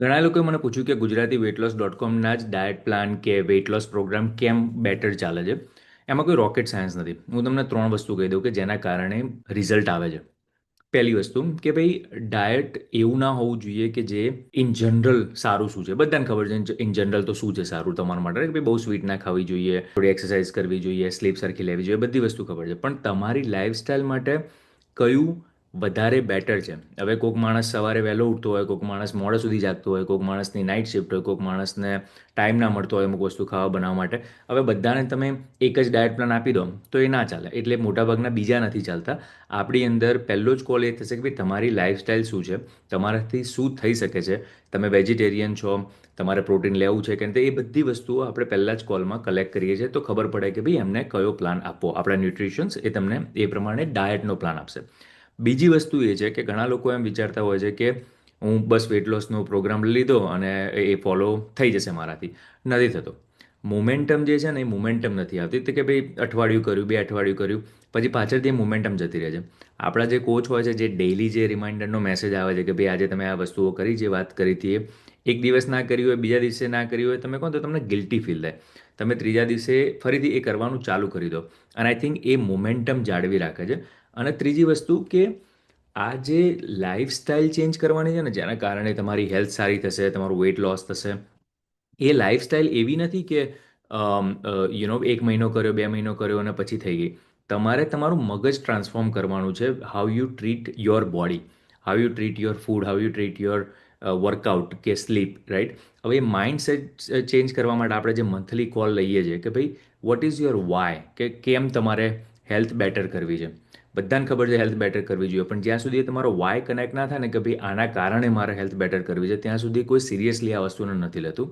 ઘણા લોકોએ મને પૂછ્યું કે ગુજરાતી weightloss.comના જ ડાયટ પ્લાન કે વેઇટ લોસ પ્રોગ્રામ કેમ બેટર ચાલે છે. એમાં કોઈ રોકેટ સાયન્સ નથી. હું તમને ત્રણ વસ્તુ કહી દઉં કે જેના કારણે રિઝલ્ટ આવે છે. પહેલી વસ્તુ કે ભાઈ ડાયટ એવું ના હોવું જોઈએ કે જે ઇન જનરલ સારું શું છે બધાને ખબર છે ઇન જનરલ તો શું છે સારું તમારા માટે કે ભાઈ બહુ સ્વીટ ના ખાવી જોઈએ, થોડી એક્સરસાઇઝ કરવી જોઈએ, સ્લીપ સરખી લેવી જોઈએ, બધી વસ્તુ ખબર છે, પણ તમારી લાઈફસ્ટાઈલ માટે કયું વધારે બેટર છે. હવે કોઈક માણસ સવારે વહેલો ઉઠતો હોય, કોઈક માણસ મોડે સુધી જાગતો હોય, કોઈક માણસની નાઇટ શિફ્ટ હોય, કોઈક માણસને ટાઈમ ના મળતો હોય અમુક વસ્તુ ખાવા બનાવવા માટે. હવે બધાને તમે એક જ ડાયટ પ્લાન આપી દો તો એ ના ચાલે, એટલે મોટાભાગના બીજા નથી ચાલતા. આપણી અંદર પહેલો જ કોલ એ થશે કે ભાઈ તમારી લાઈફસ્ટાઈલ શું છે, તમારાથી શું થઈ શકે છે, તમે વેજીટેરિયન છો, તમારે પ્રોટીન લેવું છે કે એ બધી વસ્તુઓ આપણે પહેલાં જ કોલમાં કલેક્ટ કરીએ છીએ, તો ખબર પડે કે ભાઈ એમને કયો પ્લાન આપવો. આપણા ન્યુટ્રિશન્સ એ તમને એ પ્રમાણે ડાયટનો પ્લાન આપશે. બીજી વસ્તુ એ છે કે ઘણા લોકો એમ વિચારતા હોય છે કે હું બસ વેટ લોસનો પ્રોગ્રામ લીધો અને એ ફોલો થઈ જશે મારાથી. નથી થતો. મોમેન્ટમ જે છે ને એ મોમેન્ટમ નથી આવતી, તો કે ભાઈ અઠવાડિયું કર્યું, 2 અઠવાડિયું કર્યું, પછી પાછળથી મોમેન્ટમ જતી રહે છે. આપણા જે કોચ હોય છે, જે ડેઇલી જે રિમાઇન્ડરનો મેસેજ આવે છે કે ભાઈ આજે તમે આ વસ્તુઓ કરી, જે વાત કરી હતી એ એક દિવસ ના કરી હોય, બીજા દિવસે ના કરી હોય, તમે કહો તો તમને ગિલ્ટી ફીલ થાય. તમે ત્રીજા દિવસે ફરીથી એ કરવાનું ચાલુ કરી દો, અને આઈ થિંક એ મોમેન્ટમ જાળવી રાખે છે. અને ત્રીજી વસ્તુ કે આ જે લાઈફસ્ટાઈલ ચેન્જ કરવાની છે ને, જેના કારણે તમારી હેલ્થ સારી થશે, તમારું વેઇટ લોસ થશે, એ લાઈફસ્ટાઈલ એવી નથી કે એક મહિનો કર્યો, 2 મહિનો કર્યો અને પછી થઈ ગઈ. તમારે તમારું મગજ ટ્રાન્સફોર્મ કરવાનું છે. How you treat your body, how you treat your food, how you treat your workout કે સ્લીપ, રાઈટ? હવે એ માઇન્ડસેટ ચેન્જ કરવા માટે આપણે જે મંથલી કોલ લઈએ છીએ કે ભાઈ વોટ ઇઝ યોર વાય, કે કેમ તમારે હેલ્થ બેટર કરવી છે. બધાને ખબર છે હેલ્થ બેટર કરવી જોઈએ, પણ જ્યાં સુધી તમારો વાય કનેક્ટ ના થાય ને કે ભાઈ આના કારણે મારે હેલ્થ બેટર કરવી છે, ત્યાં સુધી કોઈ સિરિયસલી આ વસ્તુને નથી લેતું.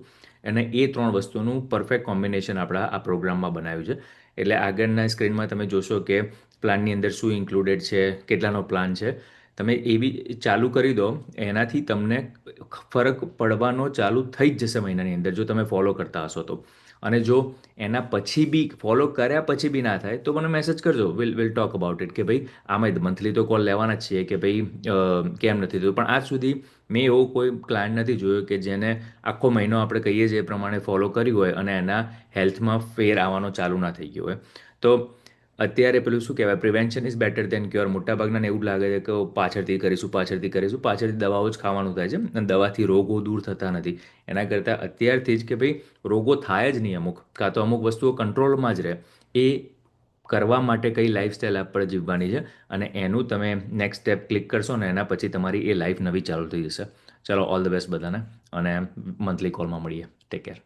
અને એ ત્રણ વસ્તુનું પરફેક્ટ કોમ્બિનેશન આપણા આ પ્રોગ્રામમાં બનાવ્યું છે. એટલે આગળના સ્ક્રીનમાં તમે જોશો કે પ્લાનની અંદર શું ઇન્ક્લુડેડ છે, કેટલાનો પ્લાન છે. તમે એવી ચાલુ કરી દો, એનાથી તમને ફરક પડવાનો ચાલુ થઈ જ જશે મહિનાની અંદર, જો તમે ફોલો કરતા હશો તો. અને જો એના પછી બી ફોલો કર્યા પછી બી ના થાય તો મને મેસેજ કરજો, વિલ ટોક અબાઉટ ઇટ કે ભાઈ આમાં મંથલી તો કોલ લેવાના જ છીએ કે ભાઈ કેમ નથી થતું. પણ આજ સુધી મેં એવો કોઈ ક્લાયન્ટ નથી જોયો કે જેને આખો મહિનો આપણે કહીએ છીએ એ પ્રમાણે ફોલો કર્યું હોય અને એના હેલ્થમાં ફેર આવવાનો ચાલુ ના થઈ ગયો હોય. તો અત્યારે પેલું શું કહેવાય, prevention is better than cure. મોટાભાગના એવું જ લાગે છે કે પાછળથી કરીશું, પાછળથી કરીશું, પાછળથી દવાઓ જ ખાવાનું થાય છે અને દવાથી રોગો દૂર થતા નથી. એના કરતાં અત્યારથી જ કે ભાઈ રોગો થાય જ નહીં, અમુક કાં તો અમુક વસ્તુઓ કંટ્રોલમાં જ રહે, એ કરવા માટે કઈ લાઈફસ્ટાઈલ આપણે જીવવાની છે, અને એનું તમે નેક્સ્ટ સ્ટેપ ક્લિક કરશો ને એના પછી તમારી એ લાઈફ નવી ચાલુ થઈ જશે. ચલો, ઓલ ધ બેસ્ટ બધાને, અને મંથલી કોલમાં મળીએ. Take care.